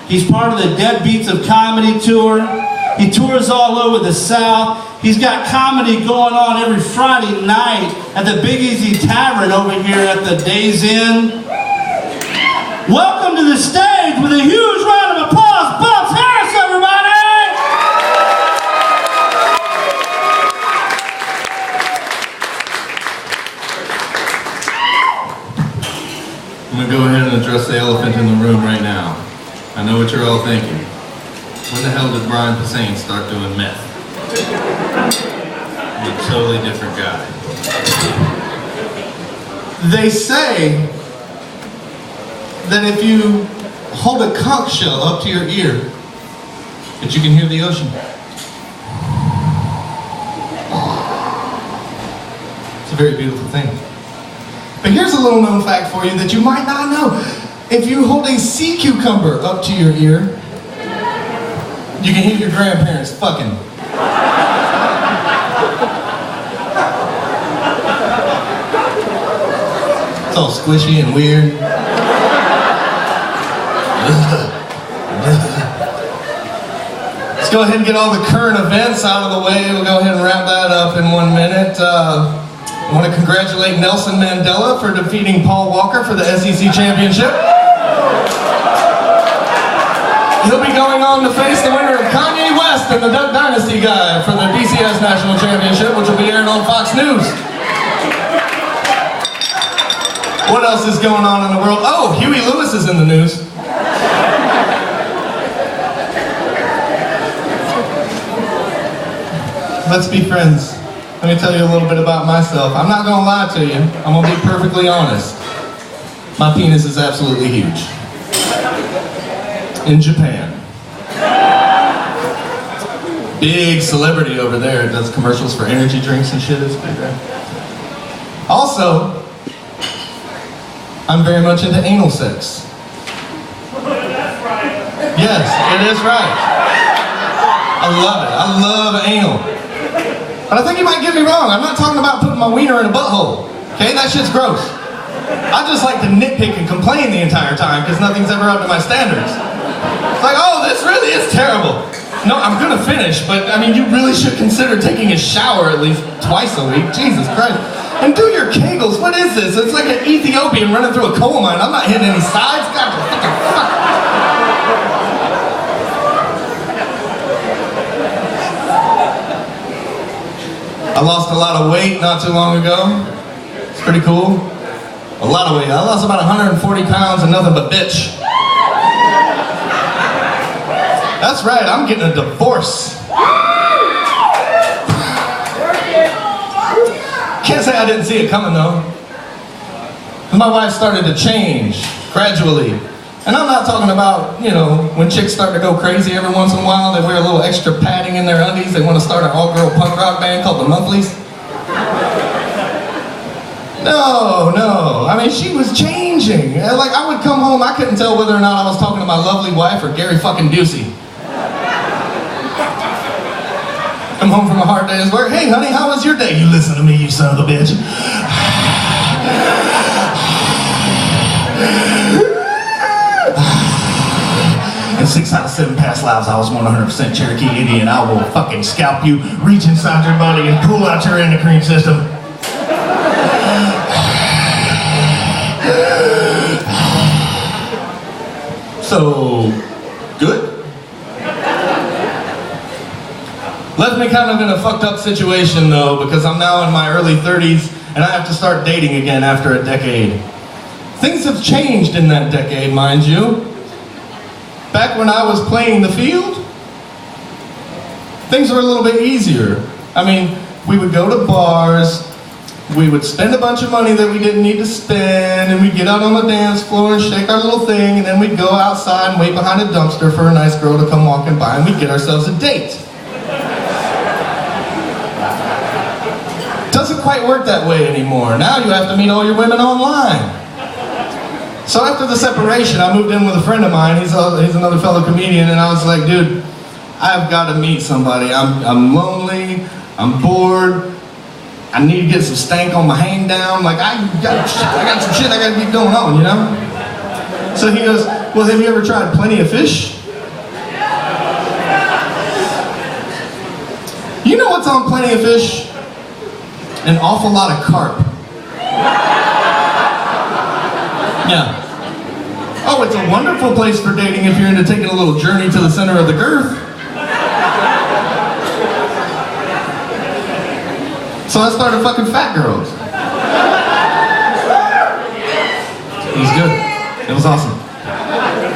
He's part of the Deadbeats of Comedy tour. He tours all over the South. He's got comedy going on every Friday night at the Big Easy Tavern over here at the Days Inn. Welcome to the stage with a huge round of applause, Bubbs, everybody! I'm going to go ahead and address the elephant in the room right now. I know what you're all thinking. When the hell did Posehn start doing meth? I'm a totally different guy. They say that if you hold a conch shell up to your ear, that you can hear the ocean. It's a very beautiful thing. But here's a little known fact for you that you might not know. If you hold a sea cucumber up to your ear, you can hear your grandparents fucking. It's all squishy and weird. Let's go ahead and get all the current events out of the way. We'll go ahead and wrap that up in 1 minute. I want to congratulate Nelson Mandela for defeating Paul Walker for the SEC championship. He'll be going on to face the winner of Kanye West and the Duck Dynasty guy for the BCS National Championship, which will be aired on Fox News. What else is going on in the world? Oh, Huey Lewis is in the news. Let's be friends. Let me tell you a little bit about myself. I'm not going to lie to you. I'm going to be perfectly honest. My penis is absolutely huge. In Japan. Big celebrity over there. Does commercials for energy drinks and shit. It's big, right? Also, I'm very much into anal sex. Yes, it is right. I love it. I love anal. But I think you might get me wrong. I'm not talking about putting my wiener in a butthole. Okay, that shit's gross. I just like to nitpick and complain the entire time because nothing's ever up to my standards. It's like, oh, this really is terrible. No, I'm gonna finish, but I mean, you really should consider taking a shower at least twice a week. Jesus Christ. And do your kegels. What is this? It's like an Ethiopian running through a coal mine. I'm not hitting any sides. God, fuck. I lost a lot of weight not too long ago. It's pretty cool. A lot of weight. I lost about 140 pounds and nothing but bitch. That's right, I'm getting a divorce. Can't say I didn't see it coming though. My wife started to change gradually. And I'm not talking about, you know, when chicks start to go crazy every once in a while, they wear a little extra padding in their undies, they want to start an all-girl punk rock band called the Monthlies. No, I mean, she was changing. Like, I would come home, I couldn't tell whether or not I was talking to my lovely wife or Gary fucking Busey. Come home from a hard day's work, hey honey, how was your day? You listen to me, you son of a bitch. In 6 out of 7 past lives, I was 100% Cherokee Indian. I will fucking scalp you, reach inside your body, and pull out your endocrine system. So, good? Left me kind of in a fucked up situation though, because I'm now in my early 30s and I have to start dating again after a decade. Things have changed in that decade, mind you. Back when I was playing the field, things were a little bit easier. I mean, we would go to bars, we would spend a bunch of money that we didn't need to spend, and we'd get out on the dance floor and shake our little thing, and then we'd go outside and wait behind a dumpster for a nice girl to come walking by, and we'd get ourselves a date. Doesn't quite work that way anymore. Now you have to meet all your women online. So after the separation, I moved in with a friend of mine. He's another fellow comedian, and I was like, dude, I've got to meet somebody. I'm lonely, I'm bored, I need to get some stank on my hang down. Like, I got some shit I got to keep going on, you know? So he goes, well, have you ever tried Plenty of Fish? You know what's on Plenty of Fish? An awful lot of carp. Yeah. Oh, it's a wonderful place for dating if you're into taking a little journey to the center of the girth. So I started fucking fat girls. It was good. It was awesome.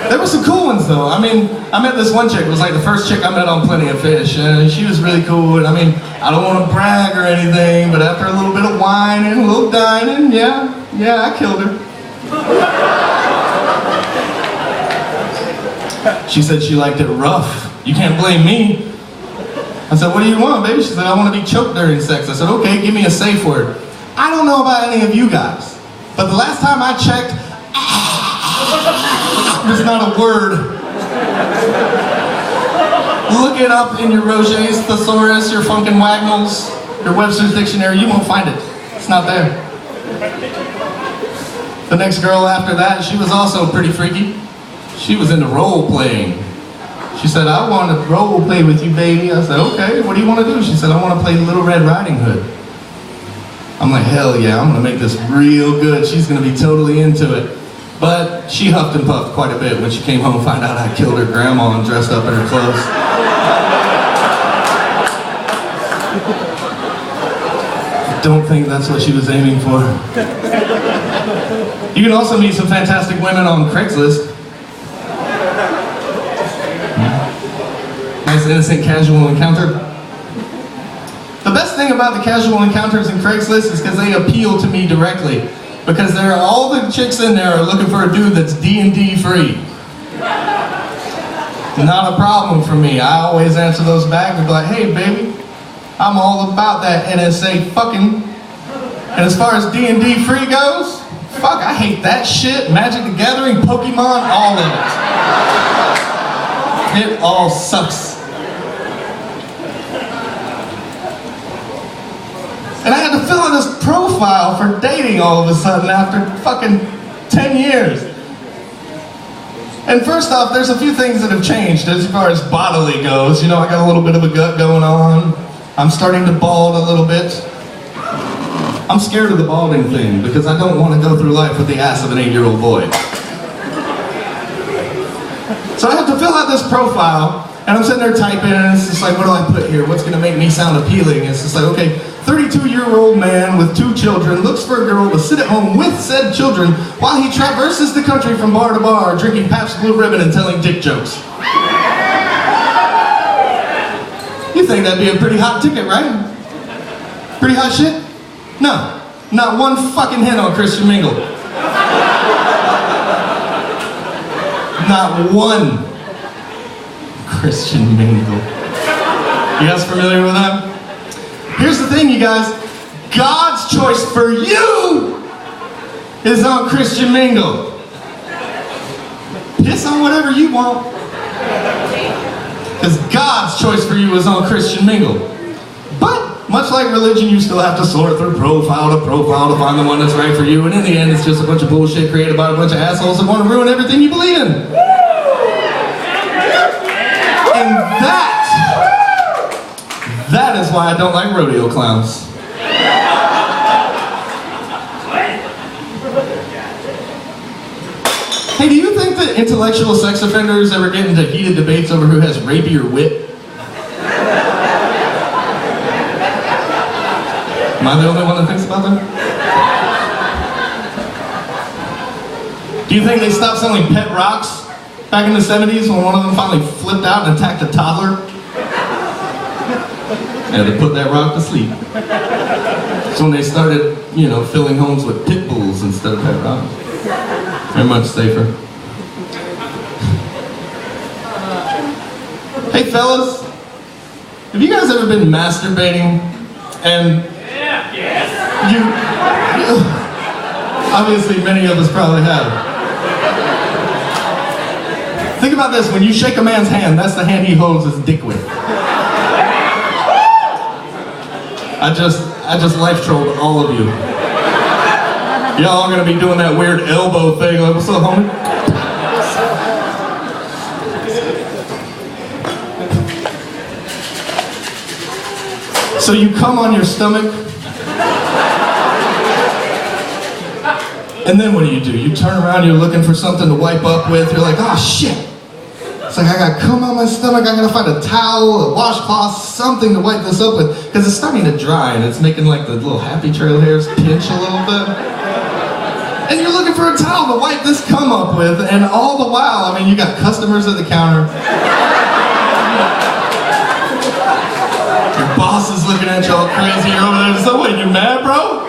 There were some cool ones though. I mean, I met this one chick. It was like the first chick I met on Plenty of Fish, and she was really cool. And I mean, I don't want to brag or anything, but after a little bit of wine and a little dining, yeah, I killed her. She said she liked it rough. You can't blame me. I said, what do you want, baby? She said, I want to be choked during sex. I said, okay, give me a safe word. I don't know about any of you guys, but the last time I checked, there's not a word. Look it up in your Roget's Thesaurus, your Funkin' Wagnalls, your Webster's Dictionary. You won't find it. It's not there. The next girl after that, she was also pretty freaky. She was into role playing. She said, I want to role play with you, baby. I said, okay, what do you want to do? She said, I want to play Little Red Riding Hood. I'm like, hell yeah, I'm going to make this real good. She's going to be totally into it. But she huffed and puffed quite a bit when she came home and found out I killed her grandma and dressed up in her clothes. I don't think that's what she was aiming for. You can also meet some fantastic women on Craigslist. Nice, innocent, casual encounter. The best thing about the casual encounters in Craigslist is because they appeal to me directly. Because all the chicks in there are looking for a dude that's D&D free. Not a problem for me. I always answer those back and be like, hey baby, I'm all about that NSA fucking. And as far as D&D free goes, fuck, I hate that shit. Magic the Gathering, Pokemon, all of it. It all sucks. And I had to fill in this profile for dating all of a sudden after fucking 10 years. And first off, there's a few things that have changed as far as bodily goes. You know, I got a little bit of a gut going on. I'm starting to bald a little bit. I'm scared of the balding thing because I don't want to go through life with the ass of an 8-year-old boy. So I have to fill out this profile, and I'm sitting there typing, and it's just like, what do I put here? What's going to make me sound appealing? It's just like, okay, 32-year-old man with 2 children looks for a girl to sit at home with said children while he traverses the country from bar to bar, drinking Pabst Blue Ribbon and telling dick jokes. You think that'd be a pretty hot ticket, right? Pretty hot shit? No, not one fucking hint on Christian Mingle. Not one Christian Mingle. You guys familiar with that? Here's the thing, you guys. God's choice for you is on Christian Mingle. Piss on whatever you want. Because God's choice for you is on Christian Mingle. But, much like religion, you still have to sort through profile to profile to find the one that's right for you. And in the end, it's just a bunch of bullshit created by a bunch of assholes that want to ruin everything you believe in. And that is why I don't like rodeo clowns. Hey, do you think that intellectual sex offenders ever get into heated debates over who has rapier wit? Am I the only one that thinks about that? Do you think they stopped selling pet rocks back in the 70s when one of them finally flipped out and attacked a toddler? Yeah, they put that rock to sleep. So when they started, filling homes with pit bulls instead of pet rocks. They're much safer. Hey fellas, have you guys ever been masturbating and you obviously many of us probably have. Think about this, when you shake a man's hand, that's the hand he holds his dick with. I just life trolled all of you. Y'all are gonna be doing that weird elbow thing, like, what's up, homie? So you come on your stomach, and then what do? You turn around, you're looking for something to wipe up with, you're like, oh shit. It's like, I got cum on my stomach, I gotta find a towel, a washcloth, something to wipe this up with, because it's starting to dry and it's making like the little happy trail hairs pinch a little bit. And you're looking for a towel to wipe this cum up with, and all the while, I mean, you got customers at the counter. Your boss is looking at you all crazy, you're over there, so what, you mad, bro?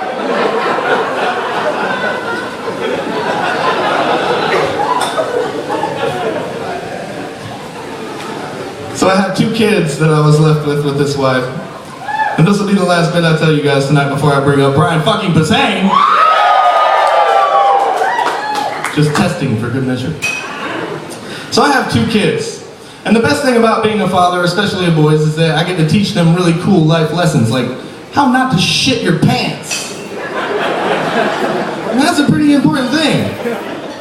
So I have 2 kids that I was left with this wife. And this will be the last bit I tell you guys tonight before I bring up Brian fucking Posehn. Just testing for good measure. So I have 2 kids. And the best thing about being a father, especially of boys, is that I get to teach them really cool life lessons, like how not to shit your pants. And that's a pretty important thing.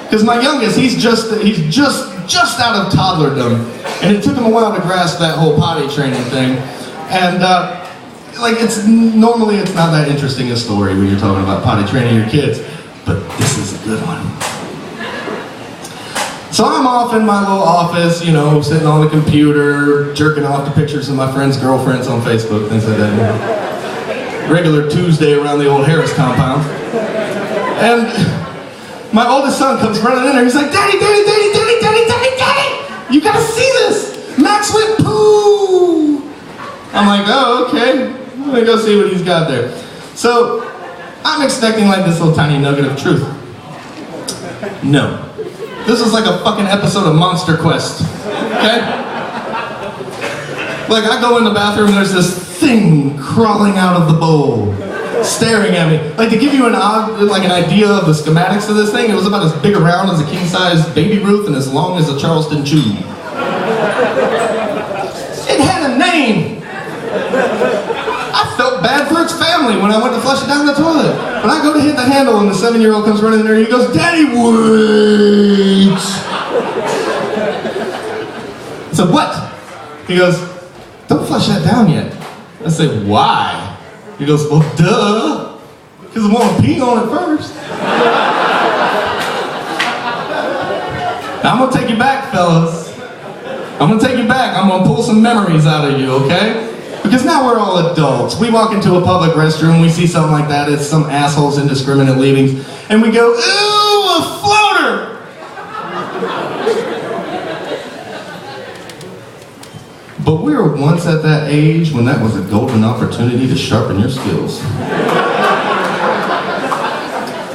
Because my youngest, he's just out of toddlerdom. And it took him a while to grasp that whole potty training thing. And like normally it's not that interesting a story when you're talking about potty training your kids, but this is a good one. So I'm off in my little office, you know, sitting on the computer, jerking off to pictures of my friends' girlfriends on Facebook, things like that. Regular Tuesday around the old Harris compound. And my oldest son comes running in there, he's like, Daddy, Daddy, Daddy, Daddy, Daddy, Daddy, Daddy! You gotta see this! Max went poo! I'm like, oh, okay. I'm gonna go see what he's got there. So, I'm expecting like this little tiny nugget of truth. No. This is like a fucking episode of Monster Quest. Okay? Like, I go in the bathroom and there's this thing crawling out of the bowl, staring at me. Like, to give you an idea of the schematics of this thing, it was about as big around as a king-size baby Ruth and as long as a Charleston chew. It had a name. I felt bad for its family when I went to flush it down the toilet. But I go to hit the handle and the 7-year-old comes running in there and he goes, Daddy, wait! I said, what? He goes, don't flush that down yet. I said, why? He goes, well, duh, because I want to pee on it first. Now, I'm going to take you back, fellas. I'm going to take you back. I'm going to pull some memories out of you, okay? Because now we're all adults. We walk into a public restroom, we see something like that, it's some asshole's indiscriminate leavings, and we go, ooh, a floater! But we were once at that age when that was a golden opportunity to sharpen your skills.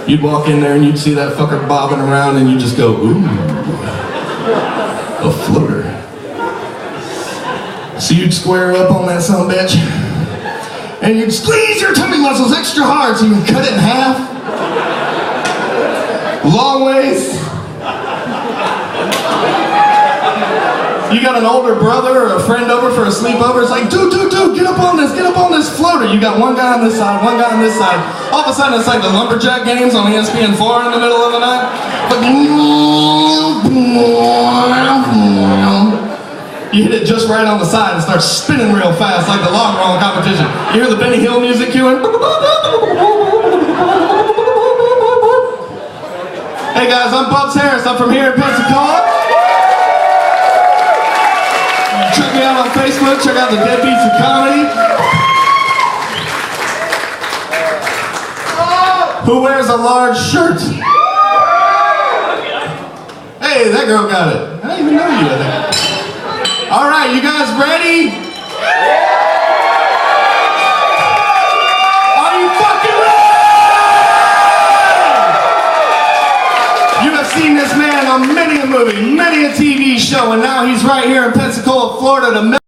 You'd walk in there and you'd see that fucker bobbing around and you'd just go, ooh, a floater. So you'd square up on that sumbitch and you'd squeeze your tummy muscles extra hard so you can cut it in half. Long ways. You got an older brother or a friend over for a sleepover, it's like, dude, get up on this floater. You got one guy on this side, one guy on this side. All of a sudden it's like the lumberjack games on ESPN4 in the middle of the night. You hit it just right on the side and start spinning real fast like the log rolling competition. You hear the Benny Hill music cueing. Hey guys, I'm Bubbs Harris. I'm from here in Pensacola. Check me out on Facebook. Check out the Deadbeats of Comedy. Who wears a large shirt? Hey, that girl got it. I didn't even know you, I think. All right, you guys ready? Are you fucking ready? You have seen this man on many a movie, many a TV show, and now he's right here in Pensacola, Florida to